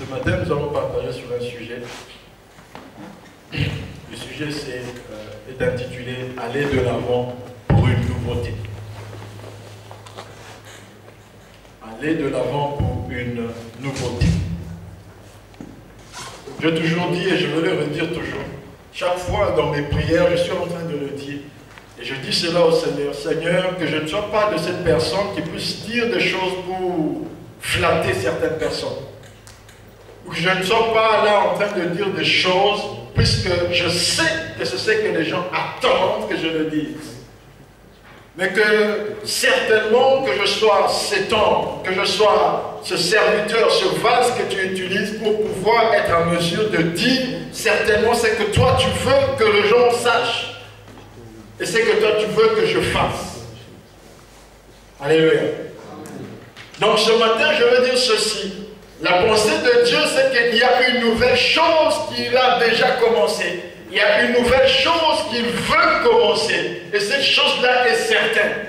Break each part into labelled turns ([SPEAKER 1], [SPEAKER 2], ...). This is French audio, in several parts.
[SPEAKER 1] Ce matin, nous allons partager sur un sujet. Le sujet est intitulé « Aller de l'avant pour une nouveauté ». Aller de l'avant pour une nouveauté. J'ai toujours dit et je veux le redire toujours. Chaque fois dans mes prières, je suis en train de le dire. Et je dis cela au Seigneur. Seigneur, que je ne sois pas de cette personne qui puisse dire des choses pour flatter certaines personnes. Ou que je ne sois pas là en train de dire des choses puisque je sais que c'est ce que les gens attendent que je le dise. Mais que certainement que je sois cet homme, que je sois ce serviteur, ce vase que tu utilises pour pouvoir être en mesure de dire certainement ce que toi tu veux que les gens sachent. Et ce que toi tu veux que je fasse. Alléluia. Donc ce matin je veux dire ceci. La pensée de Dieu c'est qu'il y a une nouvelle chose qu'il a déjà commencé. Il y a une nouvelle chose qu'il veut commencer. Et cette chose-là est certaine.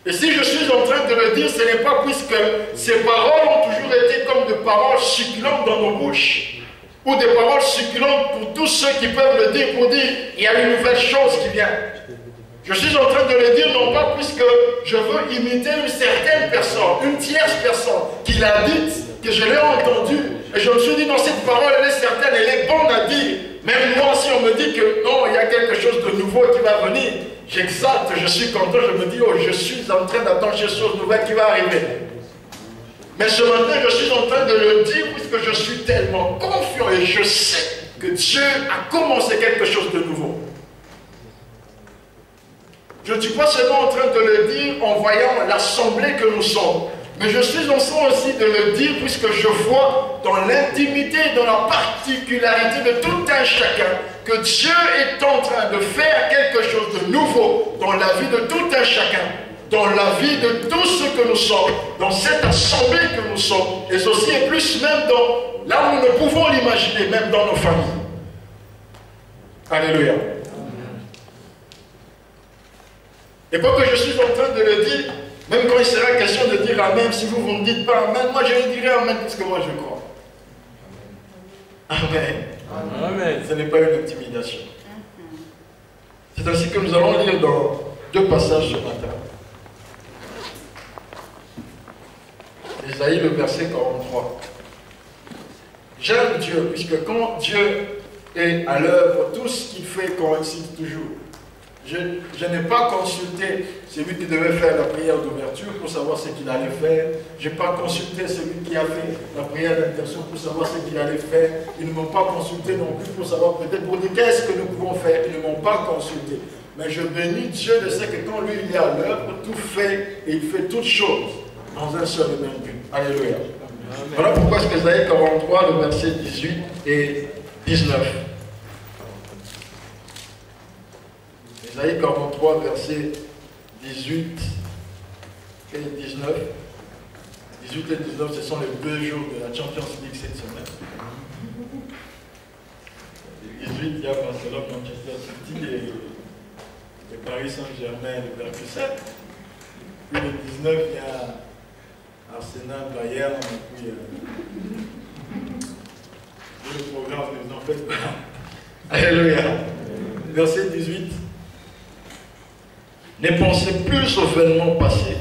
[SPEAKER 1] Et si je suis en train de le dire, ce n'est pas puisque ces paroles ont toujours été comme des paroles succulentes dans nos bouches. Ou des paroles succulentes pour tous ceux qui peuvent le dire, pour dire, il y a une nouvelle chose qui vient. Je suis en train de le dire non pas puisque je veux imiter une certaine personne, une tierce personne, qui l'a dite, que je l'ai entendue. Et je me suis dit, non, cette parole, elle est certaine, elle est bonne à dire. Même moi, si on me dit que non, il y a quelque chose de nouveau qui va venir, j'exalte, je suis content, je me dis, oh, je suis en train d'attendre quelque chose de nouvel qui va arriver. Mais ce matin, je suis en train de le dire puisque je suis tellement confiant et je sais que Dieu a commencé quelque chose de nouveau. Je ne suis pas seulement en train de le dire en voyant l'assemblée que nous sommes. Mais je suis en train aussi de le dire puisque je vois dans l'intimité, dans la particularité de tout un chacun, que Dieu est en train de faire quelque chose de nouveau dans la vie de tout un chacun, dans la vie de tous ceux que nous sommes, dans cette assemblée que nous sommes, et ceci est plus même dans là où nous pouvons l'imaginer, même dans nos familles. Alléluia. Et pour que je suis en train de le dire, même quand il sera question de dire Amen, si vous ne me dites pas Amen, moi je dirai Amen parce que moi je crois. Amen. Amen. Ce n'est pas une intimidation. C'est ainsi que nous allons lire dans deux passages ce matin. Ésaïe, le verset 43. J'aime Dieu, puisque quand Dieu est à l'œuvre, tout ce qu'il fait coïncide toujours. Je n'ai pas consulté celui qui devait faire la prière d'ouverture pour savoir ce qu'il allait faire. Je n'ai pas consulté celui qui a fait la prière d'intercession pour savoir ce qu'il allait faire. Ils ne m'ont pas consulté non plus pour savoir peut-être pour dire qu'est-ce que nous pouvons faire. Ils ne m'ont pas consulté. Mais je bénis Dieu de ce que quand lui il est à l'œuvre, tout fait et il fait toutes choses dans un seul et même but. Alléluia. Amen. Voilà pourquoi c'est Ésaïe 43, le verset 18 et 19. Ésaïe 43, versets 18 et 19. 18 et 19, ce sont les 2 jours de la Champions League cette semaine. Le 18, il y a Barcelone, Manchester City et Paris Saint-Germain, le Leverkusen. Puis le 19, il y a Arsenal, Bayern, et puis le programme, ne vous en faites pas. Alléluia. Verset 18. Ne pensez plus aux événements passés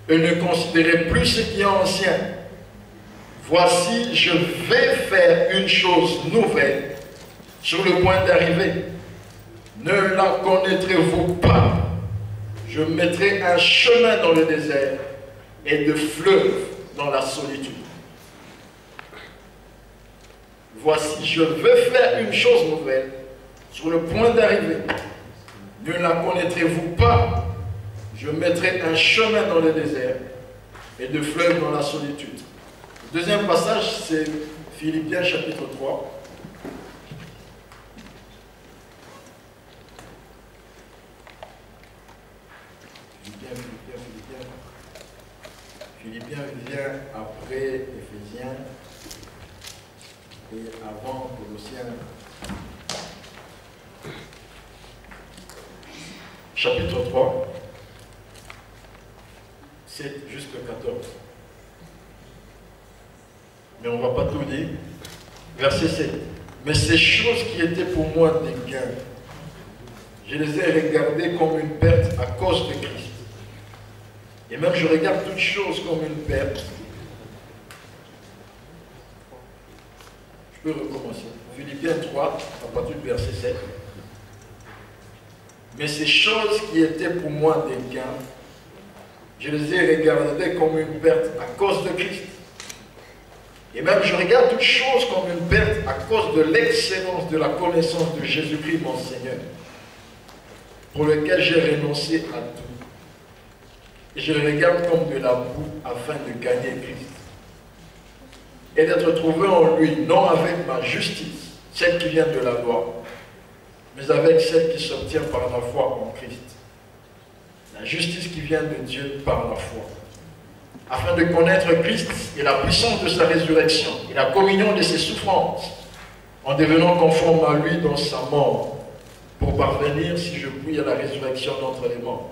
[SPEAKER 1] et ne considérez plus ce qui est ancien. Voici, je vais faire une chose nouvelle sur le point d'arriver. Ne la connaîtrez-vous pas? Je mettrai un chemin dans le désert et de fleuves dans la solitude. Voici, je vais faire une chose nouvelle sur le point d'arriver. Ne la connaîtrez-vous pas? Je mettrai un chemin dans le désert et de fleuves dans la solitude. Le deuxième passage, c'est Philippiens chapitre 3. Philippiens vient après Éphésiens et avant Colossiens. Chapitre 3, 7 jusqu'à 14. mais on ne va pas tout dire. Verset 7. Mais ces choses qui étaient pour moi des gains, je les ai regardées comme une perte à cause de Christ. Et même je regarde toutes choses comme une perte. Je peux recommencer. Philippiens 3, à partir du verset 7. Mais ces choses qui étaient pour moi des gains, je les ai regardées comme une perte à cause de Christ. Et même je regarde toutes choses comme une perte à cause de l'excellence de la connaissance de Jésus-Christ mon Seigneur, pour lequel j'ai renoncé à tout. Et je le regarde comme de la boue afin de gagner Christ. Et d'être trouvé en lui, non avec ma justice, celle qui vient de la loi, mais avec celle qui s'obtient par la foi en Christ. La justice qui vient de Dieu par la foi. Afin de connaître Christ et la puissance de sa résurrection et la communion de ses souffrances, en devenant conforme à lui dans sa mort, pour parvenir, si je puis, à la résurrection d'entre les morts.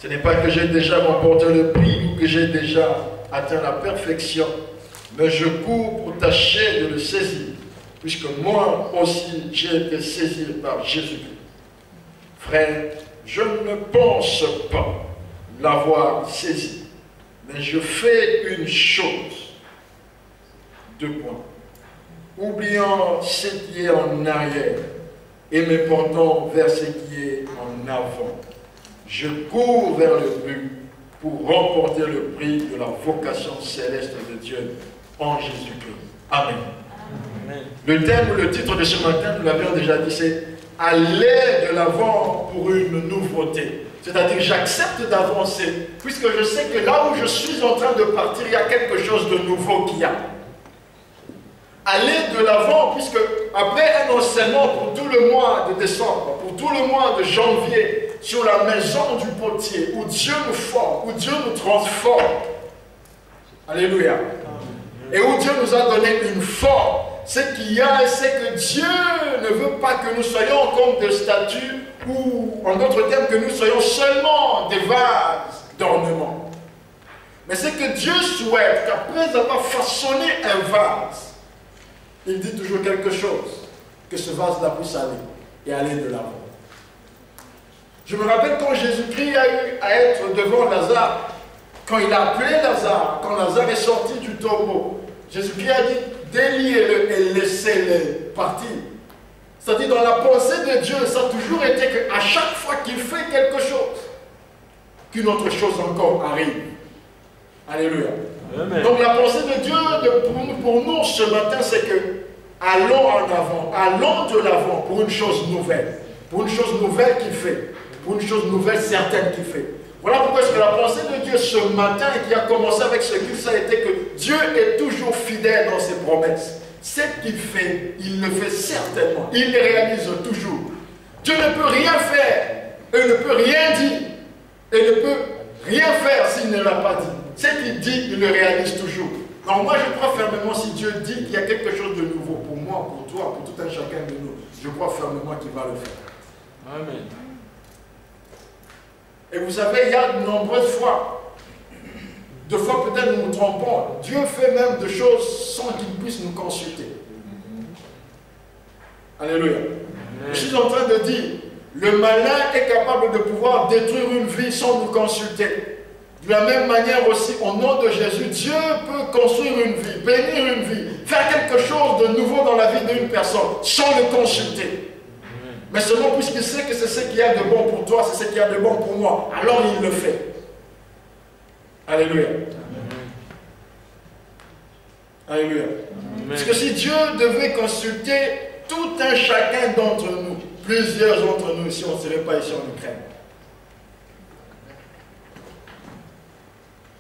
[SPEAKER 1] Ce n'est pas que j'ai déjà remporté le prix ou que j'ai déjà atteint la perfection, mais je cours pour tâcher de le saisir, puisque moi aussi j'ai été saisi par Jésus-Christ. Frère, je ne pense pas l'avoir saisi, mais je fais une chose. 2 points. Oubliant ce qui est en arrière et me portant vers ce qui est en avant, je cours vers le but pour remporter le prix de la vocation céleste de Dieu en Jésus-Christ. Amen. Amen. Le thème ou le titre de ce matin, nous l'avions déjà dit, c'est « Aller de l'avant pour une nouveauté ». C'est-à-dire, j'accepte d'avancer, puisque je sais que là où je suis en train de partir, il y a quelque chose de nouveau qui y a. Aller de l'avant, puisque après un enseignement pour tout le mois de décembre, pour tout le mois de janvier, sur la maison du potier, où Dieu nous forme, où Dieu nous transforme. Alléluia. Et où Dieu nous a donné une forme. Ce qu'il y a, c'est que Dieu ne veut pas que nous soyons comme des statues, ou en d'autres termes, que nous soyons seulement des vases d'ornement. Mais c'est que Dieu souhaite qu'après avoir façonné un vase, il dit toujours quelque chose, que ce vase-là puisse aller et aller de l'avant. Je me rappelle quand Jésus-Christ a eu à être devant Lazare, quand il a appelé Lazare, quand Lazare est sorti du tombeau, Jésus-Christ a dit, déliez-le et laissez-le partir. C'est-à-dire, dans la pensée de Dieu, ça a toujours été qu'à chaque fois qu'il fait quelque chose, qu'une autre chose encore arrive. Alléluia. Amen. Donc la pensée de Dieu pour nous ce matin, c'est que allons en avant, allons de l'avant pour une chose nouvelle. Pour une chose nouvelle qu'il fait. Pour une chose nouvelle certaine qu'il fait. Voilà pourquoi est-ce que la pensée de Dieu ce matin, qui a commencé avec ce qu'il ça a été que Dieu est toujours fidèle dans ses promesses. Ce qu'il fait, il le fait certainement. Il le réalise toujours. Dieu ne peut rien faire. Et ne peut rien dire. Et ne peut rien faire s'il ne l'a pas dit. Ce qu'il dit, il le réalise toujours. Alors moi, je crois fermement, si Dieu dit qu'il y a quelque chose de nouveau pour moi, pour toi, pour tout un chacun de nous, je crois fermement qu'il va le faire. Amen. Et vous savez, il y a de nombreuses fois, deux fois peut-être nous nous trompons, Dieu fait même des choses sans qu'il puisse nous consulter. Alléluia. Amen. Je suis en train de dire, le malin est capable de pouvoir détruire une vie sans nous consulter. De la même manière aussi, au nom de Jésus, Dieu peut construire une vie, bénir une vie, faire quelque chose de nouveau dans la vie d'une personne, sans le consulter. Mais seulement puisqu'il sait que c'est ce qu'il y a de bon pour toi, c'est ce qu'il y a de bon pour moi, alors il le fait. Alléluia. Alléluia. Parce que si Dieu devait consulter tout un chacun d'entre nous, plusieurs d'entre nous, si on ne serait pas ici en Ukraine.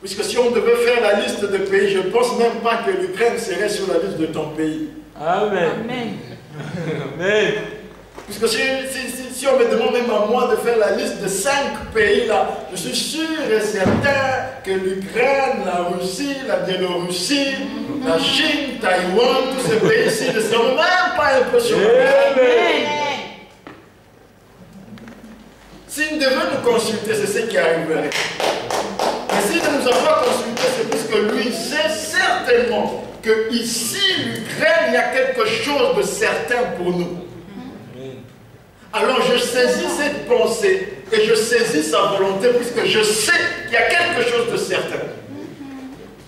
[SPEAKER 1] Puisque si on devait faire la liste de pays, je ne pense même pas que l'Ukraine serait sur la liste de ton pays. Amen. Amen. Amen. Puisque si on me demande même à moi de faire la liste de 5 pays là, je suis sûr et certain que l'Ukraine, la Russie, la Biélorussie, la Chine, Taïwan, tous ces pays-ci ne seront même pas impressionnés. S'il devait nous consulter, c'est ce qui arriverait. Mais s'il ne nous a pas consultés, c'est puisque lui sait certainement que ici, l'Ukraine, il y a quelque chose de certain pour nous. Alors je saisis cette pensée et je saisis sa volonté puisque je sais qu'il y a quelque chose de certain.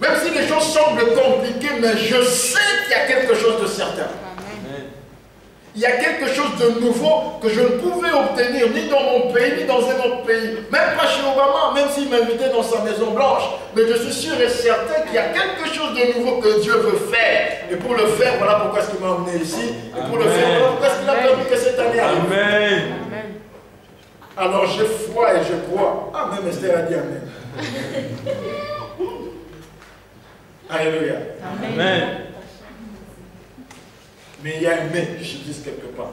[SPEAKER 1] Même si les choses semblent compliquées, mais je sais qu'il y a quelque chose de certain. Il y a quelque chose de nouveau que je ne pouvais obtenir ni dans mon pays, ni dans un autre pays. Même pas chez Obama, même s'il m'invitait dans sa Maison Blanche. Mais je suis sûr et certain qu'il y a quelque chose de nouveau que Dieu veut faire. Et pour le faire, voilà pourquoi est-ce qu'il m'a emmené ici. Et pour le faire, voilà pourquoi est-ce qu'il a permis que cette année arrive. Amen. Alors j'ai foi et je crois. Amen, Esther a dit Amen. Alléluia. Amen. Mais il y a un mais, je dis quelque part.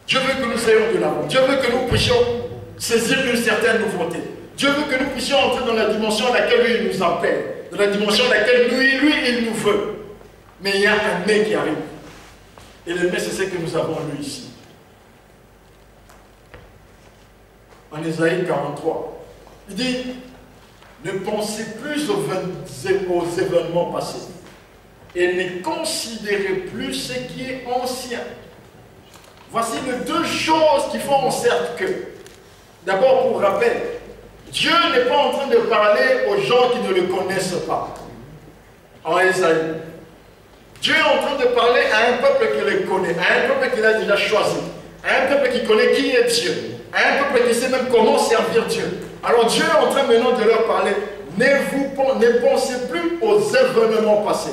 [SPEAKER 1] Dieu veut que nous soyons de l'avant. Dieu veut que nous puissions saisir une certaine nouveauté. Dieu veut que nous puissions entrer dans la dimension à laquelle lui, il nous appelle. Dans la dimension à laquelle lui, il nous veut. Mais il y a un mais qui arrive. Et le mais, c'est ce que nous avons lu ici. En Ésaïe 43. Il dit, ne pensez plus aux événements passés. Et ne considérez plus ce qui est ancien. Voici les deux choses qui font en sorte que, d'abord pour rappel, Dieu n'est pas en train de parler aux gens qui ne le connaissent pas. En Ésaïe. Dieu est en train de parler à un peuple qui le connaît, à un peuple qu'il a déjà choisi, à un peuple qui connaît qui est Dieu, à un peuple qui sait même comment servir Dieu. Alors Dieu est en train maintenant de leur parler. Ne pensez plus aux événements passés.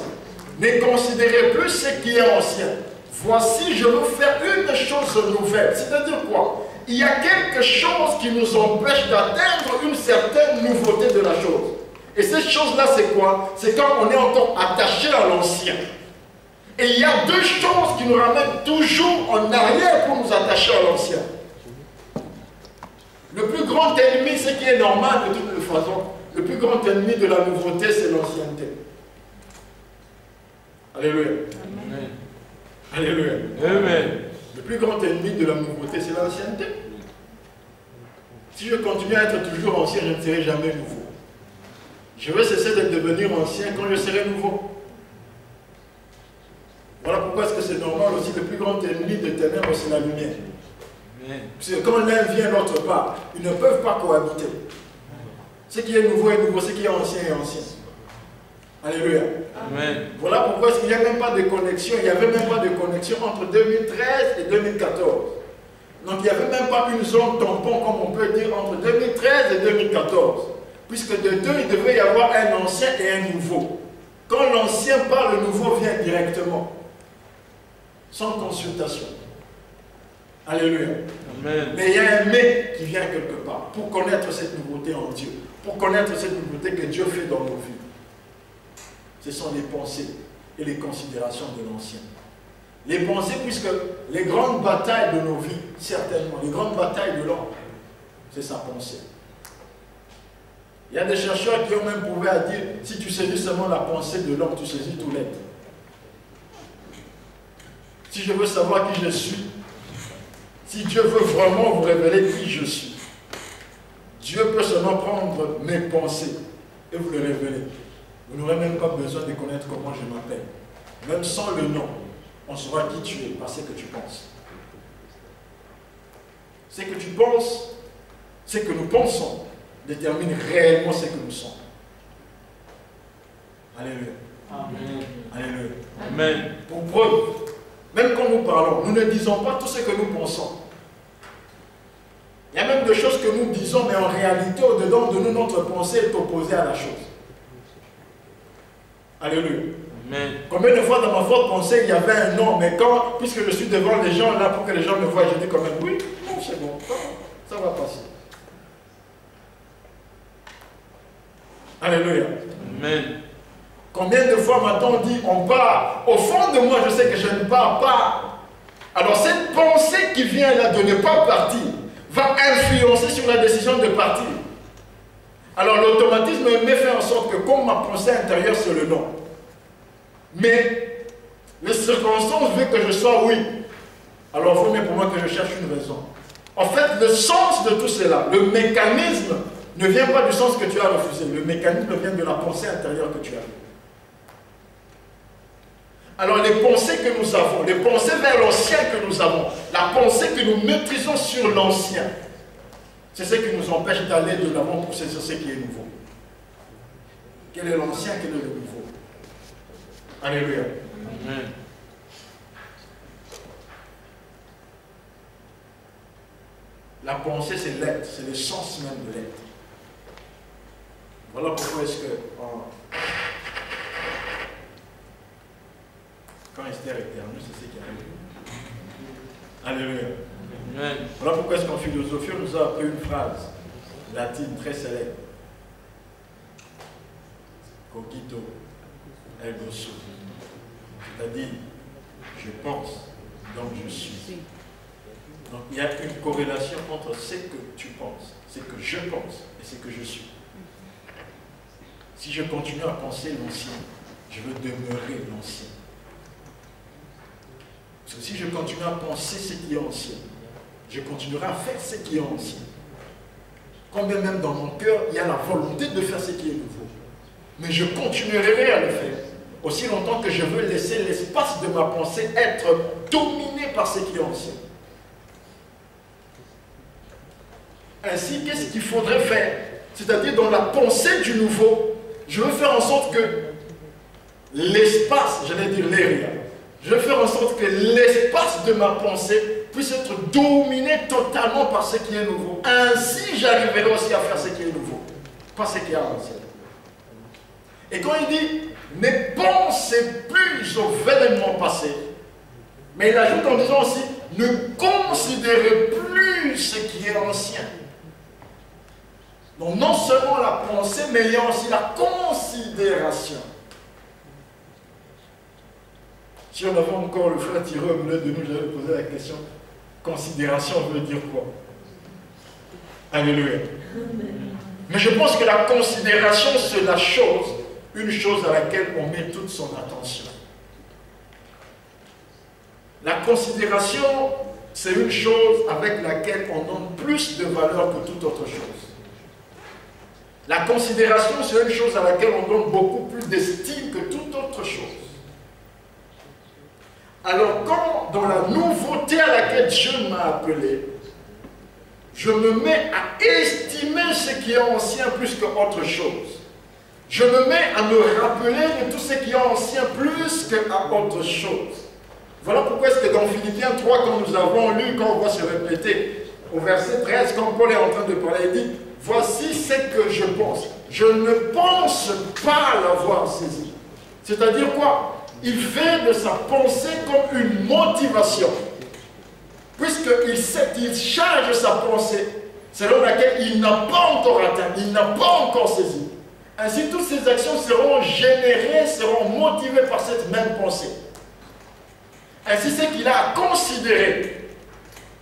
[SPEAKER 1] Ne considérez plus ce qui est ancien. Voici, je veux faire une chose nouvelle. C'est-à-dire quoi? Il y a quelque chose qui nous empêche d'atteindre une certaine nouveauté de la chose. Et cette chose-là, c'est quoi? C'est quand on est encore attaché à l'ancien. Et il y a deux choses qui nous ramènent toujours en arrière pour nous attacher à l'ancien. Le plus grand ennemi, ce qui est normal de toute façon, le plus grand ennemi de la nouveauté, c'est l'ancienneté. Alléluia. Amen. Alléluia. Amen. Le plus grand ennemi de la nouveauté, c'est l'ancienneté. Si je continue à être toujours ancien, je ne serai jamais nouveau. Je vais cesser de devenir ancien quand je serai nouveau. Voilà pourquoi est-ce que c'est normal aussi, le plus grand ennemi des ténèbres, c'est la lumière. Parce que quand l'un vient, l'autre part, ils ne peuvent pas cohabiter. Ce qui est nouveau est nouveau, ce qui est ancien est ancien. Alléluia. Amen. Voilà pourquoi il n'y a même pas de connexion. Il n'y avait même pas de connexion entre 2013 et 2014. Donc il n'y avait même pas une zone tampon, comme on peut dire, entre 2013 et 2014. Puisque de deux, il devait y avoir un ancien et un nouveau. Quand l'ancien part, le nouveau vient directement. Sans consultation. Alléluia. Amen. Mais il y a un mais qui vient quelque part. Pour connaître cette nouveauté en Dieu. Pour connaître cette nouveauté que Dieu fait dans nos vies. Ce sont les pensées et les considérations de l'ancien. Les pensées, puisque les grandes batailles de nos vies, certainement, les grandes batailles de l'homme, c'est sa pensée. Il y a des chercheurs qui ont même prouvé à dire, si tu saisis seulement la pensée de l'homme, tu saisis tout l'être. Si je veux savoir qui je suis, si Dieu veut vraiment vous révéler qui je suis, Dieu peut seulement prendre mes pensées et vous le révéler. Vous n'aurez même pas besoin de connaître comment je m'appelle. Même sans le nom, on saura qui tu es par ce que tu penses. Ce que tu penses, ce que nous pensons, détermine réellement ce que nous sommes. Alléluia. Amen. Alléluia. Amen. Pour preuve, même quand nous parlons, nous ne disons pas tout ce que nous pensons. Il y a même des choses que nous disons, mais en réalité, au-dedans de nous, notre pensée est opposée à la chose. Alléluia. Amen. Combien de fois dans ma forte pensée, il y avait un non, mais quand, puisque je suis devant les gens là, pour que les gens me voient, je dis quand même, oui, non, c'est bon, ça va passer. Alléluia. Amen. Combien de fois m'a-t-on dit, on part, au fond de moi, je sais que je ne pars pas. Alors cette pensée qui vient là de ne pas partir, va influencer sur la décision de partir. Alors l'automatisme me fait en sorte que comme ma pensée intérieure c'est le non. Mais les circonstances veulent que je sois oui. Alors il vaut mieux pour moi que je cherche une raison. En fait, le sens de tout cela, le mécanisme ne vient pas du sens que tu as refusé. Le mécanisme vient de la pensée intérieure que tu as. Alors les pensées que nous avons, les pensées vers l'ancien que nous avons, la pensée que nous maîtrisons sur l'ancien, c'est ce qui nous empêche d'aller de l'avant pour saisir ce qui est nouveau. Quel est l'ancien, quel est le nouveau? Alléluia. Amen. La pensée, c'est l'être, c'est le sens même de l'être. Voilà pourquoi est-ce que quand Esther est éternue, c'est ce qui arrive. Alléluia. Amen. Voilà pourquoi est-ce qu'en philosophie, on nous a appris une phrase latine très célèbre. Cogito ergo sum. C'est-à-dire, je pense, donc je suis. Donc il y a une corrélation entre ce que tu penses, ce que je pense et ce que je suis. Si je continue à penser l'ancien, je veux demeurer l'ancien. Parce que si je continue à penser ce qui est ancien, je continuerai à faire ce qui est ancien. Combien même dans mon cœur, il y a la volonté de faire ce qui est nouveau. Mais je continuerai à le faire. Aussi longtemps que je veux laisser l'espace de ma pensée être dominé par ce qui est ancien. Ainsi, qu'est-ce qu'il faudrait faire? C'est-à-dire, dans la pensée du nouveau, je veux faire en sorte que l'espace, j'allais dire l'air, je veux faire en sorte que l'espace de ma pensée puisse être dominé totalement par ce qui est nouveau. Ainsi, j'arriverai aussi à faire ce qui est nouveau, pas ce qui est ancien. Et quand il dit, ne pensez plus aux événements passés, mais il ajoute en disant aussi, ne considérez plus ce qui est ancien. Donc non seulement la pensée, mais il y a aussi la considération. Si on avait encore le frère Thierry au milieu de nous, j'avais posé la question, considération veut dire quoi? Alléluia. Mais je pense que la considération, c'est la chose, une chose à laquelle on met toute son attention. La considération, c'est une chose avec laquelle on donne plus de valeur que toute autre chose. La considération, c'est une chose à laquelle on donne beaucoup plus d'estime que toute autre chose. Alors quand, dans la nouveauté à laquelle Dieu m'a appelé, je me mets à estimer ce qui est ancien plus qu'autre chose. Je me mets à me rappeler de tout ce qui est ancien plus qu'à autre chose. Voilà pourquoi est-ce que dans Philippiens 3, quand nous avons lu, quand on va se répéter, au verset 13, quand Paul est en train de parler, il dit, voici ce que je pense. Je ne pense pas l'avoir saisi. C'est-à-dire quoi? Il fait de sa pensée comme une motivation. Puisqu'il sait qu'il charge sa pensée, selon laquelle il n'a pas encore atteint, il n'a pas encore saisi. Ainsi, toutes ces actions seront générées, seront motivées par cette même pensée. Ainsi, ce qu'il a à considérer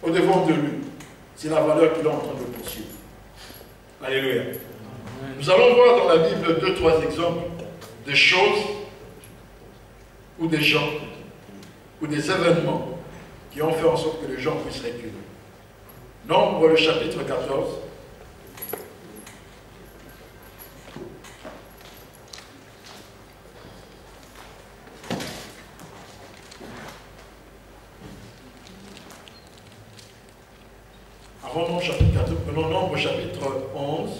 [SPEAKER 1] au devant de lui, c'est la valeur qu'il est en train de poursuivre. Alléluia. Nous allons voir dans la Bible 2-3 exemples de choses ou des gens ou des événements qui ont fait en sorte que les gens puissent reculer. Nombre, le chapitre 14. Avant Nombre chapitre 14, prenons Nombre chapitre 11.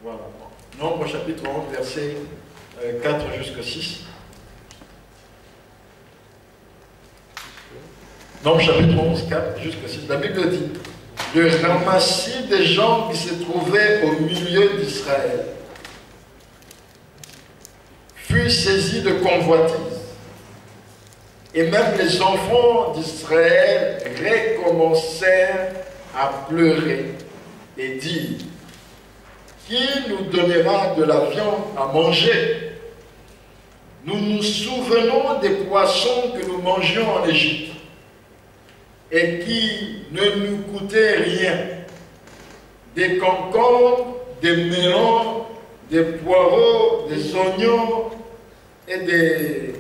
[SPEAKER 1] Voilà. Nombre chapitre 11, verset 4 jusqu'à 6. Nombre chapitre 11, 4 jusqu'à 6. La Bible dit, le ramassis des gens qui se trouvaient au milieu d'Israël fut saisi de convoitise. Et même les enfants d'Israël recommencèrent à pleurer et dire, qui nous donnera de la viande à manger? Nous nous souvenons des poissons que nous mangions en Égypte et qui ne nous coûtaient rien. Des concombres, des melons, des poireaux, des oignons et des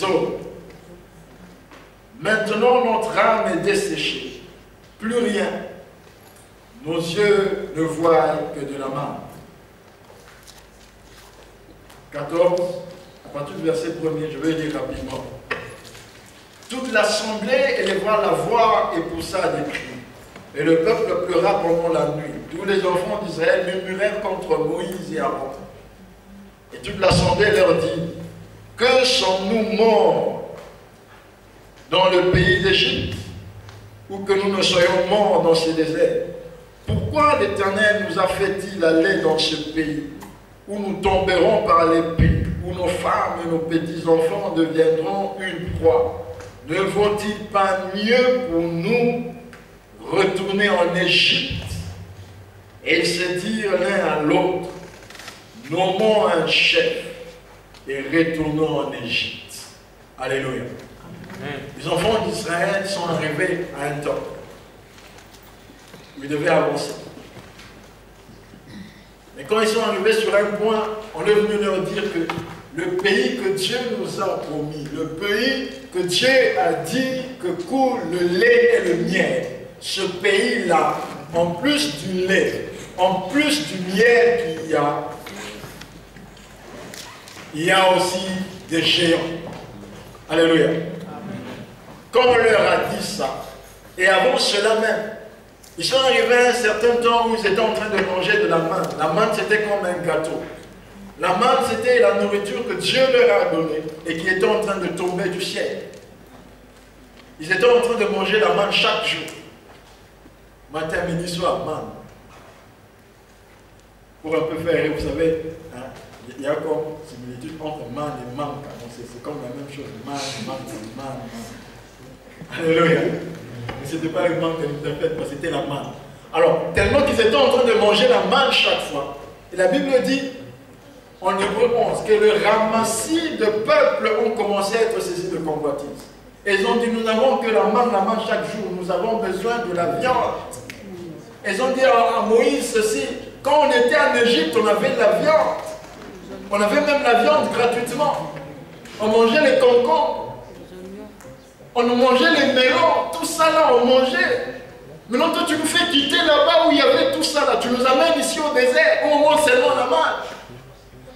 [SPEAKER 1] eaux. Maintenant, notre âme est desséchée. Plus rien. Nos yeux ne voient que de la marde. 14, à partir du verset 1er, je vais lire rapidement. Toute l'assemblée éleva la voix et poussa des cris. Et le peuple pleura pendant la nuit. Tous les enfants d'Israël murmurèrent contre Moïse et Aaron. Et toute l'assemblée leur dit, que sommes-nous morts dans le pays d'Égypte, ou que nous ne soyons morts dans ce désert? Pourquoi l'Éternel nous a fait-il aller dans ce pays, où nous tomberons par l'épée, où nos femmes et nos petits-enfants deviendront une proie? Ne vaut-il pas mieux pour nous retourner en Égypte? Et ils se dirent l'un à l'autre, nommons un chef et retournons en Égypte. Alléluia. Amen. Les enfants d'Israël sont arrivés à un temps où ils devaient avancer. Mais quand ils sont arrivés sur un point, on est venu leur dire que le pays que Dieu nous a promis, le pays que Dieu a dit que coule le lait et le miel, ce pays-là, en plus du lait, en plus du miel qu'il y a aussi des géants. Alléluia. Quand on leur a dit ça, et avant cela même, ils sont arrivés à un certain temps où ils étaient en train de manger de la manne. La manne, c'était comme un gâteau. La manne, c'était la nourriture que Dieu leur a donnée et qui était en train de tomber du ciel. Ils étaient en train de manger la manne chaque jour. Matin, midi, soir, manne. Pour un peu faire, vous savez, hein, il y a comme similitude entre manne et manque. C'est comme la même chose. Manne. Alléluia. Mais ce n'était pas le manque de fait, c'était la manne. Alors, tellement qu'ils étaient en train de manger la manne chaque fois. Et la Bible dit, en Hébreu 11, que le ramassis de peuple ont commencé à être saisis de convoitise. Et ils ont dit, nous n'avons que la manne chaque jour, nous avons besoin de la viande. Ils ont dit à Moïse ceci, quand on était en Égypte, on avait de la viande. On avait même la viande gratuitement. On mangeait les concombres. On mangeait les melons. Tout ça là, on mangeait. Maintenant, toi, tu nous fais quitter là-bas où il y avait tout ça là. Tu nous amènes ici au désert, où on mange seulement la manne.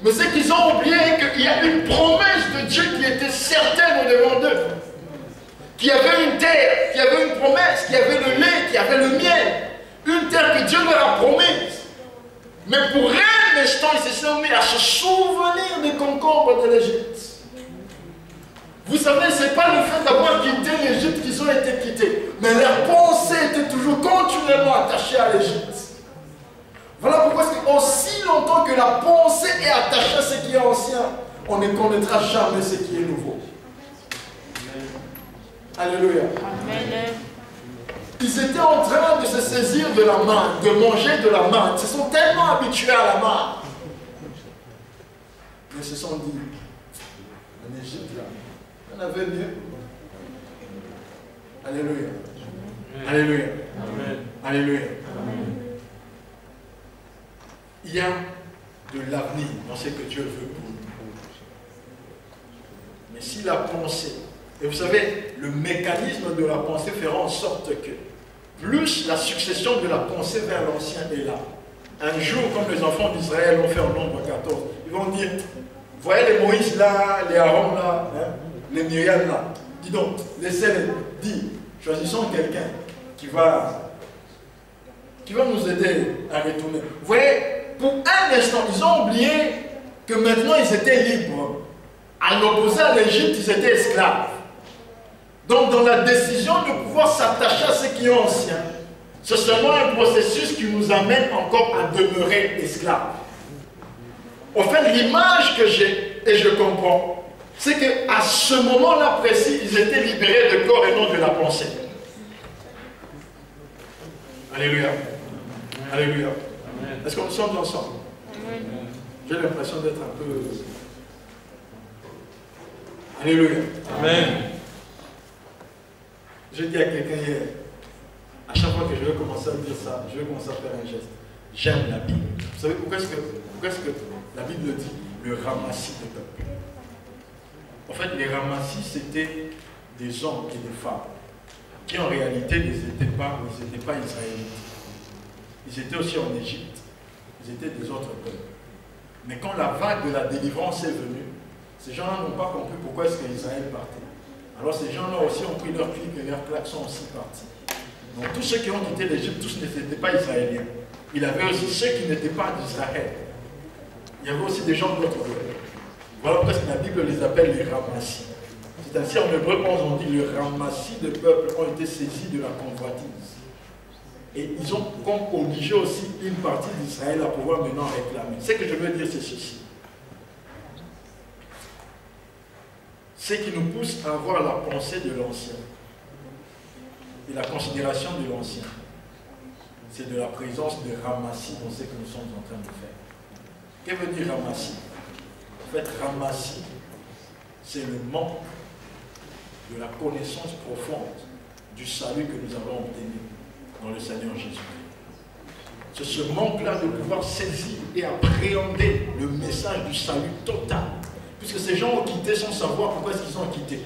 [SPEAKER 1] Mais c'est qu'ils ont oublié qu'il y a une promesse de Dieu qui était certaine au-devant d'eux. Qu'il y avait une terre, qu'il y avait une promesse, qu'il y avait le lait, qu'il y avait le miel. Une terre que Dieu leur a promise. Mais pour un instant, ils se sont mis à se souvenir des concombres de l'Égypte. Vous savez, ce n'est pas le fait d'avoir quitté l'Égypte qu'ils ont été quittés. Mais leur pensée était toujours continuellement attachée à l'Égypte. Voilà pourquoi aussi longtemps que la pensée est attachée à ce qui est ancien, on ne connaîtra jamais ce qui est nouveau. Alléluia. Amen. Ils étaient en train de se saisir de la manne, de manger de la manne. Ils se sont tellement habitués à la manne. Mais ils se sont dit, en Égypte, là, on avait mieux. Alléluia. Alléluia. Amen. Alléluia. Amen. Il y a de l'avenir dans ce que Dieu veut pour nous. Mais si la pensée, et vous savez, le mécanisme de la pensée fera en sorte que plus la succession de la pensée vers l'ancien est là. Un jour, comme les enfants d'Israël ont fait en nombre 14, ils vont dire, voyez les Moïse là, les Aaron là, hein, les Myriam là, dis donc, laissez-les, dis, choisissons quelqu'un qui va nous aider à retourner. Vous voyez, pour un instant, ils ont oublié que maintenant ils étaient libres. À l'opposé à l'Égypte, ils étaient esclaves. Donc dans la décision de pouvoir s'attacher à ce qui est ancien, c'est seulement un processus qui nous amène encore à demeurer esclaves. En fait, l'image que j'ai, et je comprends, c'est qu'à ce moment-là précis, ils étaient libérés de corps et non de la pensée. Alléluia. Alléluia. Est-ce qu'on nous sommes ensemble? J'ai l'impression d'être un peu... Alléluia. Amen. Je dis à quelqu'un hier, à chaque fois que je vais commencer à dire ça, je vais commencer à faire un geste. J'aime la Bible. Vous savez pourquoi est-ce que la Bible dit le ramassis de peuple? En fait, les ramassis, c'était des hommes et des femmes qui en réalité n'étaient pas israélites. Ils étaient aussi en Égypte. Ils étaient des autres peuples. Mais quand la vague de la délivrance est venue, ces gens-là n'ont pas compris pourquoi est-ce qu'Israël partait. Alors ces gens-là aussi ont pris leur cuivre et leurs plaques sont aussi partis. Donc tous ceux qui ont quitté l'Égypte, tous n'étaient pas israéliens. Il y avait aussi ceux qui n'étaient pas d'Israël. Il y avait aussi des gens d'autres peuples. Voilà pourquoi la Bible les appelle les ramassis. C'est-à-dire en hébreu, on dit le ramassis de peuples ont été saisis de la convoitise. Et ils ont comme obligé aussi une partie d'Israël à pouvoir maintenant réclamer. Ce que je veux dire, c'est ceci. Ce qui nous pousse à avoir la pensée de l'ancien et la considération de l'ancien, c'est de la présence de ramassis dans ce que nous sommes en train de faire. Que veut dire ramassis? En fait, ramassis, c'est le manque de la connaissance profonde du salut que nous avons obtenu dans le Seigneur Jésus-Christ. C'est ce manque-là de pouvoir saisir et appréhender le message du salut total. Puisque ces gens ont quitté sans savoir pourquoi est-ce qu'ils ont quitté.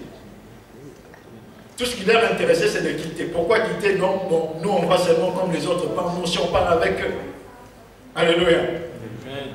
[SPEAKER 1] Tout ce qui leur intéressait, c'est de quitter. Pourquoi quitter? Non, non, nous on va seulement comme les autres parlent, nous aussi on parle avec eux. Alléluia. Amen.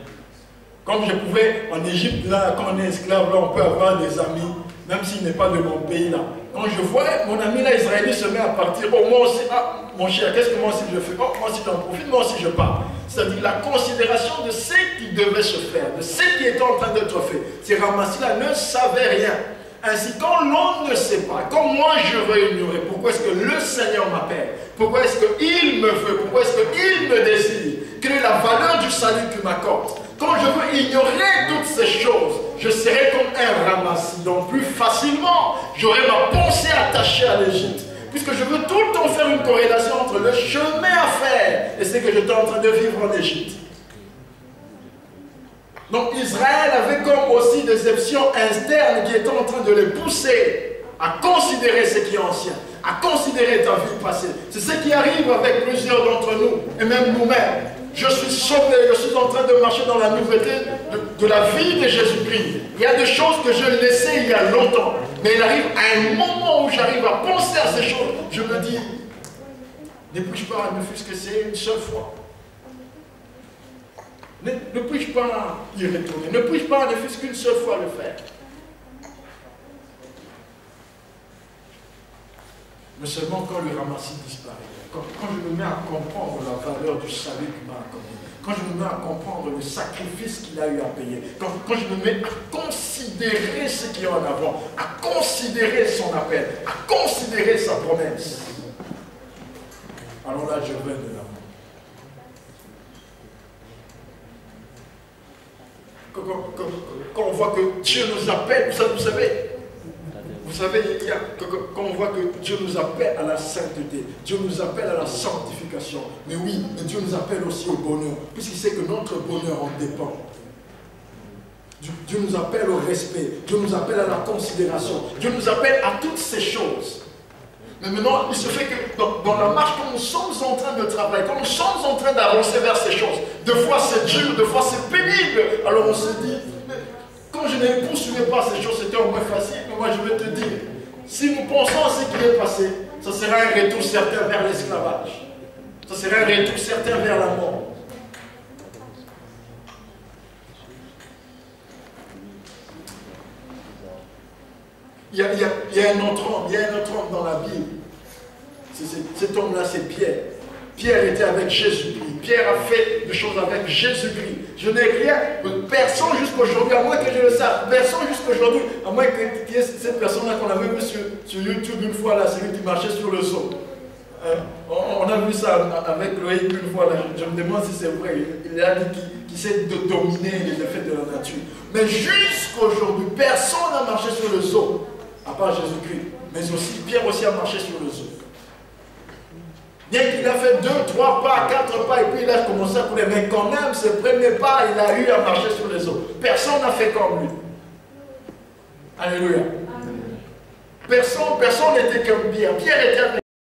[SPEAKER 1] Comme je pouvais en Égypte, là, quand on est esclave, là, on peut avoir des amis, même s'il n'est pas de mon pays, là. Quand je vois mon ami là, israélien, se met à partir, oh, moi aussi, ah, mon cher, qu'est-ce que moi aussi je fais? Oh, moi aussi j'en profite, moi aussi je pars. C'est-à-dire la considération de ce qui devait se faire, de ce qui était en train d'être fait. Ces ramassis-là ne savaient rien. Ainsi, quand l'on ne sait pas, quand moi je veux ignorer, pourquoi est-ce que le Seigneur m'appelle? Pourquoi est-ce qu'il me veut? Pourquoi est-ce qu'il me désire? Quelle est la valeur du salut qu'il m'accorde? Quand je veux ignorer toutes ces choses, je serai comme un ramassis. Donc plus facilement, j'aurai ma pensée attachée à l'Égypte. Puisque je veux tout le temps faire une corrélation entre le chemin à faire et ce que j'étais en train de vivre en Égypte. Donc Israël avait comme aussi des options externes qui étaient en train de les pousser à considérer ce qui est ancien, à considérer ta vie passée. C'est ce qui arrive avec plusieurs d'entre nous, et même nous-mêmes. Je suis sauvé, je suis en train de marcher dans la nouveauté de la vie de Jésus-Christ. Il y a des choses que je laissais il y a longtemps, mais il arrive à un moment où j'arrive à penser à ces choses. Je me dis, ne puis-je pas, ne fût-ce que c'est une seule fois. Ne puis-je pas y retourner? Ne puis-je pas, ne fût-ce qu'une seule fois, le faire? Mais seulement quand le ramassis disparaît, quand je me mets à comprendre la valeur du salut qu'il m'a accordé, quand je me mets à comprendre le sacrifice qu'il a eu à payer, quand je me mets à considérer ce qu'il y a en avant, à considérer son appel, à considérer sa promesse, alors là je veux de l'amour. Quand on voit que Dieu nous appelle, vous savez, quand on voit que Dieu nous appelle à la sainteté, Dieu nous appelle à la sanctification, mais oui, mais Dieu nous appelle aussi au bonheur, puisqu'il sait que notre bonheur en dépend. Dieu nous appelle au respect, Dieu nous appelle à la considération, Dieu nous appelle à toutes ces choses. Mais maintenant, il se fait que dans la marche, quand nous sommes en train de travailler, quand nous sommes en train d'avancer vers ces choses, deux fois c'est dur, deux fois c'est pénible, alors on se dit, quand je ne poursuivais pas ces choses, c'était au moins facile, mais moi je vais te dire, si nous pensons à ce qui est passé, ça sera un retour certain vers l'esclavage, ça sera un retour certain vers la mort. Il y a un autre homme dans la Bible. Cet homme-là, c'est Pierre. Pierre était avec Jésus-Christ. Pierre a fait des choses avec Jésus-Christ. Je n'ai rien, personne jusqu'aujourd'hui, à moins que je le sache, personne jusqu'aujourd'hui, à moins qu'il y ait cette personne-là qu'on avait vu sur YouTube une fois, là, celui qui marchait sur le seau. On a vu ça avec Loïc une fois, là. Je me demande si c'est vrai. Il a dit qu'il sait de dominer les effets de la nature. Mais jusqu'aujourd'hui, personne n'a marché sur le seau, à part Jésus-Christ. Mais aussi, Pierre aussi a marché sur le seau. Bien qu'il a fait 2, 3 pas, 4 pas, et puis il a commencé à couler. Mais quand même, ce premier pas, il a eu à marcher sur les eaux. Personne n'a fait comme lui. Alléluia. Personne n'était comme Pierre. Pierre était avec